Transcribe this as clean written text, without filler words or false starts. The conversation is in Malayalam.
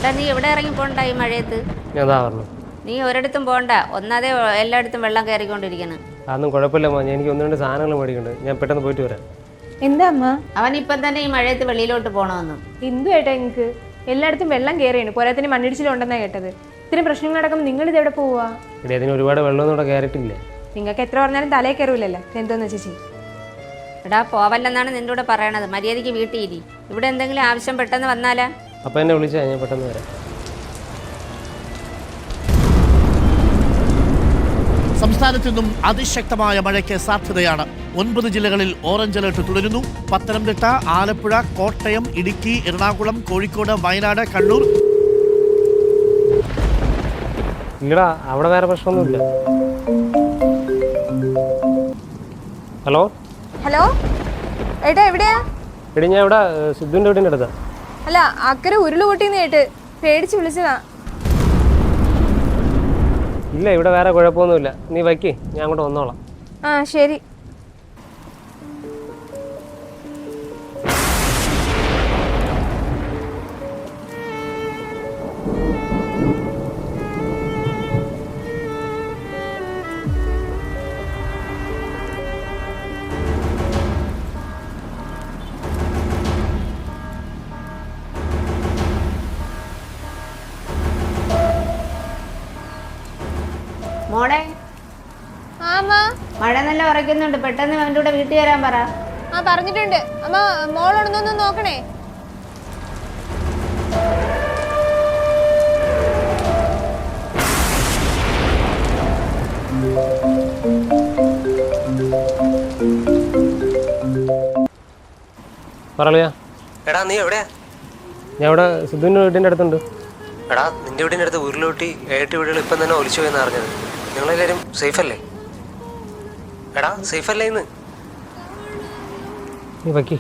എടാ നീ എവിടെ ഇറങ്ങി പോകണ്ട ഈ മഴയത്ത്? നീ ഒരിടത്തും പോകണ്ട, ഒന്നാതെ എല്ലായിടത്തും വെള്ളം കയറിക്കൊണ്ടിരിക്കണം. അതൊന്നും കുഴപ്പമില്ല അമ്മ, എനിക്ക് ഒന്ന് രണ്ട് സാധനങ്ങൾ മേടിക്കുന്നുണ്ട്, ഞാൻ പെട്ടെന്ന് പോയിട്ട് വരാം. എന്താ അമ്മ? അവൻ ഇപ്പം തന്നെ ഈ മഴയത്ത് വെളിയിലോട്ട് പോകണമെന്നും. എന്തു കേട്ടാ നിങ്ങൾക്ക്? എല്ലായിടത്തും വെള്ളം കയറിയാണ്, പോരാത്തിന് മണ്ണിടിച്ചിലുണ്ടെന്നാണ് കേട്ടത്. ഇത്രയും പ്രശ്നങ്ങൾ നടക്കുമ്പോൾ നിങ്ങൾ ഇത് എവിടെ പോവാ? ഇവിടെ അതിന് ഒരുപാട് വെള്ളമൊന്നും ഇവിടെ കയറിയിട്ടില്ല. നിങ്ങൾക്ക് എത്ര പറഞ്ഞാലും തലയിൽ കയറൂലല്ലോ, എന്തോന്ന് ചേച്ചി? എടാ പോവല്ലെന്നാണ് നിന്റെ കൂടെ പറയണത്, മര്യാദയ്ക്ക് വീട്ടിൽ ഇരി. ഇവിടെ എന്തെങ്കിലും ആവശ്യം പെട്ടെന്ന് വന്നാലാ? അപ്പം എന്നെ വിളിച്ചാൽ ഞാൻ പെട്ടെന്ന് വരാം. സംസ്ഥാനത്ത് നിന്നും അതിശക്തമായ മഴയ്ക്ക് സാധ്യതയാണ്. 9 ജില്ലകളിൽ ഓറഞ്ച് അലർട്ട് തുടരുന്നു. പത്തനംതിട്ട, ആലപ്പുഴ, കോട്ടയം, ഇടുക്കി, എറണാകുളം, കോഴിക്കോട്, വയനാട്, കണ്ണൂർ. ഇല്ലടാ, അവിടെ വേറെ പ്രശ്നമൊന്നുമില്ല. ഹലോ ഹലോ ഏട്ടാ, എവിടെയാ? എടി ഞാൻ ഇവിടെ സിദ്ധുവിൻ്റെ വീടിൻ്റെ അടുത്താ. അല്ല, അക്കരെ ഉരുളുപൊട്ടിന്ന് കേട്ട് പേടിച്ച് വിളിച്ചതാ. ഇല്ല, ഇവിടെ വേറെ കുഴപ്പമൊന്നുമില്ല, നീ വയ്ക്കേ, ഞാൻ അങ്ങോട്ട് വന്നോളാം. ആ ശരി. മോളെ, മഴ നല്ല ഉറയ്ക്കുന്നുണ്ട്, പെട്ടെന്ന് അവൻ്റെ കൂടെ വീട്ടിൽ വരാൻ പറ. ആ പറഞ്ഞിട്ടുണ്ട് അമ്മ. മോളൊന്നൊന്ന് നോക്കണേ. പറയാ. എടാ നീ എവിടെയാ? ഞാൻ ഇവിടെ സിദ്ധുവിൻ്റെ വീടിൻ്റെ അടുത്തുണ്ട്. എടാ നിന്റെ വീടിൻ്റെ അടുത്ത് ഉരുളൂട്ടി 7 വീടുകൾ ഇപ്പം തന്നെ ഒലിച്ചു പോയെന്ന് അറിഞ്ഞത്. നിങ്ങളെല്ലാവരും സേഫല്ലേ? എടാ സേഫല്ലേ ഇന്ന്? നീ വയ്ക്കേ.